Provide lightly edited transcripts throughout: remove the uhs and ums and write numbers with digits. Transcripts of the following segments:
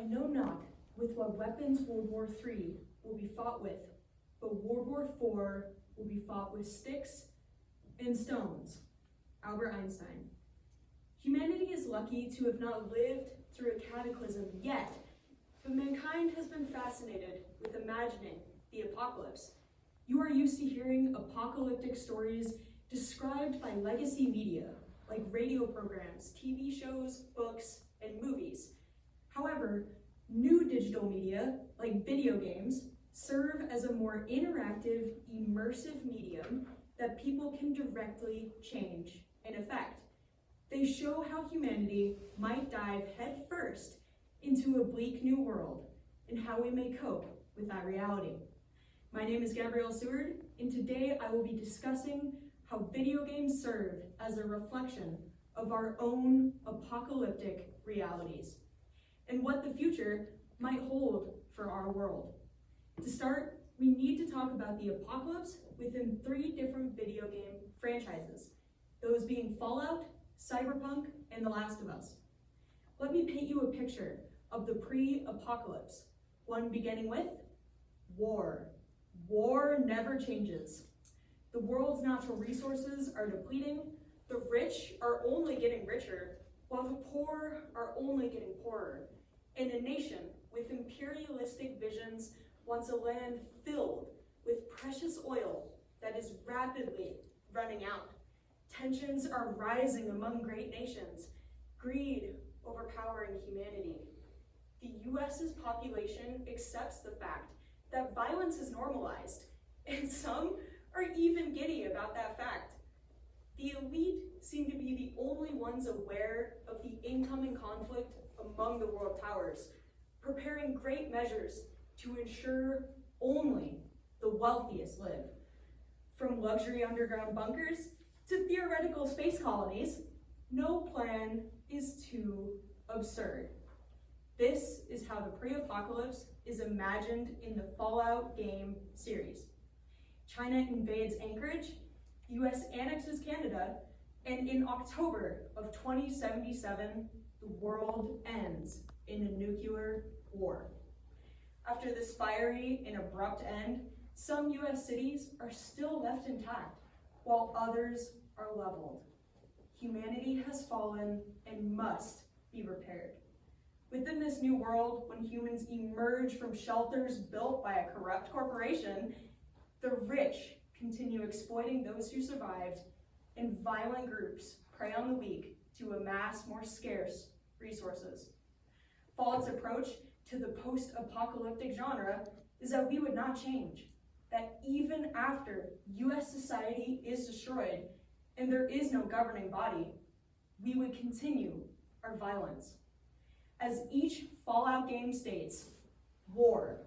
know not with what weapons World War III will be fought with, but World War IV will be fought with sticks and stones. Albert Einstein. Humanity is lucky to have not lived through a cataclysm yet, but mankind has been fascinated with imagining the apocalypse. You are used to hearing apocalyptic stories described by legacy media, like radio programs, TV shows, books, and movies. However, new digital media, like video games, serve as a more interactive, immersive medium that people can directly change and affect. They show how humanity might dive headfirst into a bleak new world and how we may cope with that reality. My name is Seward, and today I will be discussing how video games serve as a reflection of our own apocalyptic realities and what the future might hold for our world. To start, we need to talk about the apocalypse within 3 different video game franchises, those being Fallout, Cyberpunk, and The Last of Us. Let me paint you a picture of the pre-apocalypse, one beginning with war. War never changes. The world's natural resources are depleting, the rich are only getting richer, while the poor are only getting poorer. And a nation with imperialistic visions wants a land filled with precious oil that is rapidly running out. Tensions are rising among great nations, greed overpowering humanity. The US's population accepts the fact that violence is normalized, and some are even giddy about that fact. The elite seem to be the only ones aware of the incoming conflict among the world powers, preparing great measures to ensure only the wealthiest live. From luxury underground bunkers to theoretical space colonies, no plan is too absurd. This is how the pre-apocalypse is imagined in the Fallout game series. China invades Anchorage, the US annexes Canada, and in October of 2077, the world ends in a nuclear war. After this fiery and abrupt end, some US cities are still left intact, while others are leveled. Humanity has fallen and must be repaired. Within this new world, when humans emerge from shelters built by a corrupt corporation, the rich continue exploiting those who survived, and violent groups prey on the weak to amass more scarce resources. Fallout's approach to the post-apocalyptic genre is that we would not change, that even after US society is destroyed and there is no governing body, we would continue our violence. As each Fallout game states, war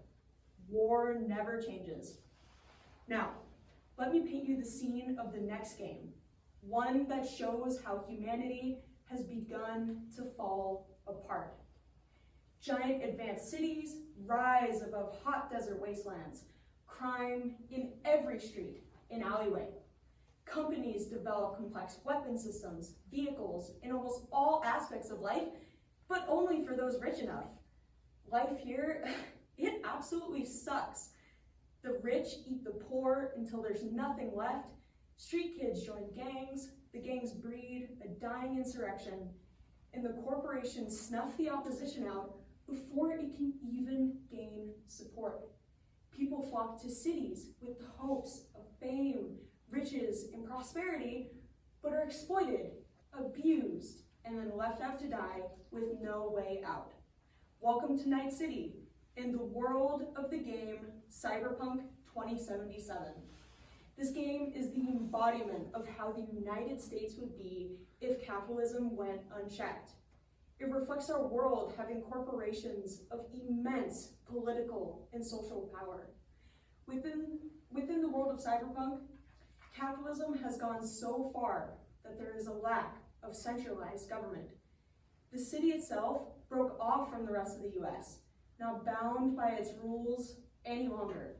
never changes. Now, let me paint you the scene of the next game, one that shows how humanity has begun to fall apart. Giant advanced cities rise above hot desert wastelands, crime in every street and alleyway. Companies develop complex weapon systems, vehicles, in almost all aspects of life, but only for those rich enough. Life here, it absolutely sucks. The rich eat the poor until there's nothing left. Street kids join gangs, the gangs breed a dying insurrection, and the corporations snuff the opposition out before it can even gain support. People flock to cities with the hopes of fame, riches, and prosperity, but are exploited, abused, and then left out to die with no way out. Welcome to Night City, in the world of the game Cyberpunk 2077. This game is the embodiment of how the United States would be if capitalism went unchecked. It reflects our world having corporations of immense political and social power. Within the world of Cyberpunk, capitalism has gone so far that there is a lack of centralized government. The city itself broke off from the rest of the US, not bound by its rules any longer.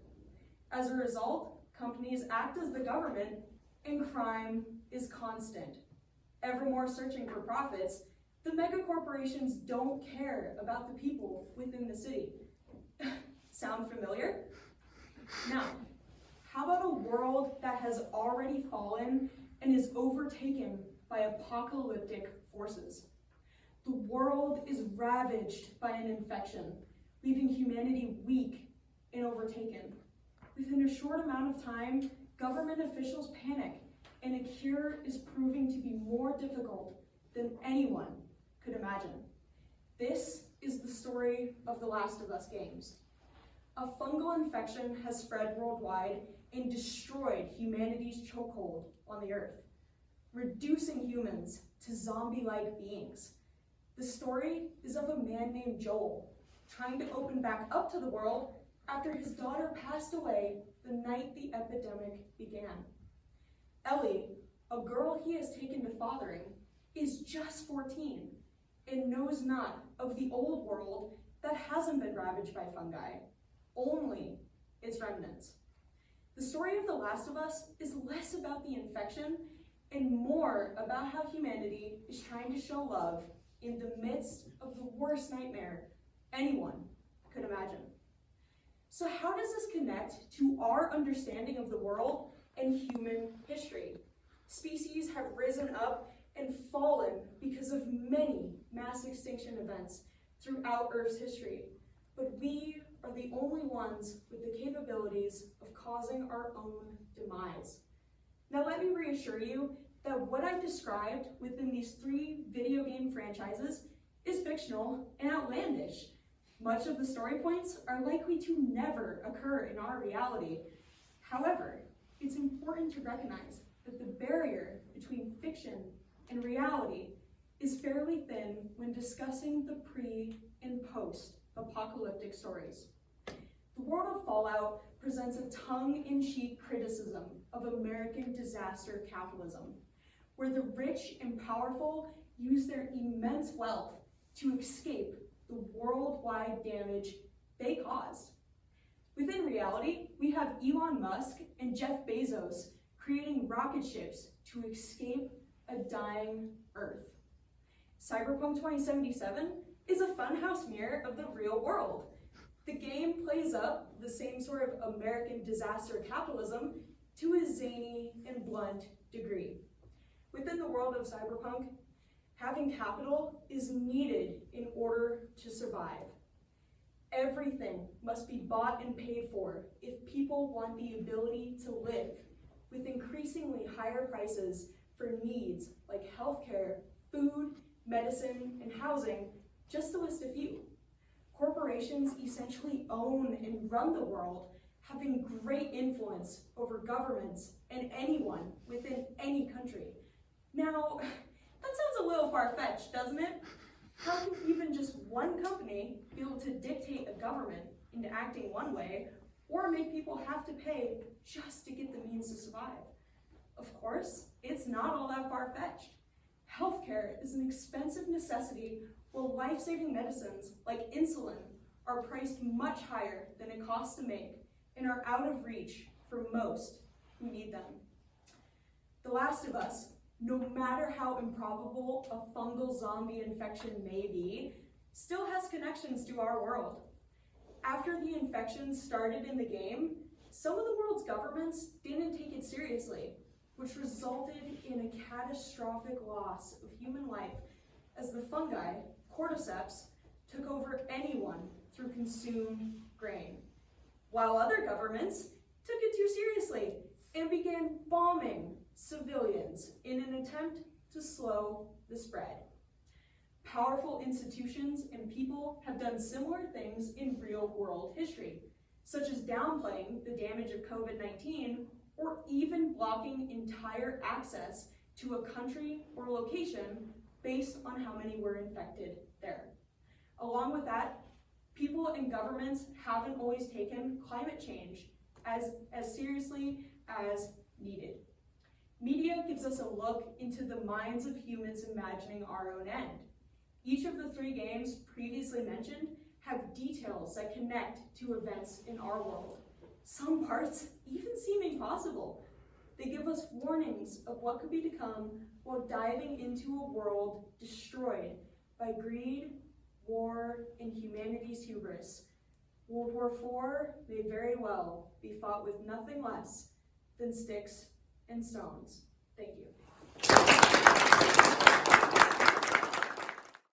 As a result, companies act as the government and crime is constant. Ever more searching for profits, The mega corporations don't care about the people within the city. Sound familiar? Now, how about a world that has already fallen and is overtaken by apocalyptic forces? The world is ravaged by an infection, leaving humanity weak and overtaken. Within a short amount of time, government officials panic, and a cure is proving to be more difficult than anyone could imagine. This is the story of the Last of Us games. A fungal infection has spread worldwide and destroyed humanity's chokehold on the earth, reducing humans to zombie-like beings. The story is of a man named Joel, trying to open back up to the world after his daughter passed away the night the epidemic began. Ellie, a girl he has taken to fathering, is just 14 and knows not of the old world that hasn't been ravaged by fungi, only its remnants. The story of The Last of Us is less about the infection and more about how humanity is trying to show love in the midst of the worst nightmare anyone could imagine. So how does this connect to our understanding of the world and human history? Species have risen up and fallen because of many mass extinction events throughout Earth's history, but we are the only ones with the capabilities of causing our own demise. Now let me reassure you that what I've described within these 3 video game franchises is fictional and outlandish. Much of the story points are likely to never occur in our reality. However, it's important to recognize that the barrier between fiction and reality is fairly thin when discussing the pre- and post-apocalyptic stories. The World of Fallout presents a tongue-in-cheek criticism of American disaster capitalism, where the rich and powerful use their immense wealth to escape the worldwide damage they caused. Within reality, we have Elon Musk and Jeff Bezos creating rocket ships to escape a dying Earth. Cyberpunk 2077 is a funhouse mirror of the real world. The game plays up the same sort of American disaster capitalism to a zany and blunt degree. Within the world of Cyberpunk, having capital is needed in order to survive. Everything must be bought and paid for if people want the ability to live, with increasingly higher prices for needs like healthcare, food, medicine, and housing, just to list a few. Corporations essentially own and run the world, having great influence over governments and anyone within any country. Now, that sounds a little far-fetched, doesn't it? How can even just one company be able to dictate a government into acting one way, or make people have to pay just to get the means to survive? Of course, it's not all that far-fetched. Healthcare is an expensive necessity, while life-saving medicines like insulin are priced much higher than it costs to make and are out of reach for most who need them. The Last of Us, no matter how improbable a fungal zombie infection may be, still has connections to our world. After the infection started in the game, some of the world's governments didn't take it seriously, which resulted in a catastrophic loss of human life as the fungi, cordyceps, took over anyone through consumed grain, while other governments took it too seriously and began bombing civilians in an attempt to slow the spread. Powerful institutions and people have done similar things in real-world history, such as downplaying the damage of COVID-19 or even blocking entire access to a country or location based on how many were infected there. Along with that, people and governments haven't always taken climate change as seriously as needed. Media gives us a look into the minds of humans imagining our own end. Each of the 3 games previously mentioned have details that connect to events in our world, some parts even seem impossible. They give us warnings of what could be to come while diving into a world destroyed by greed, war, and humanity's hubris. World War IV may very well be fought with nothing less than sticks and stones. Thank you.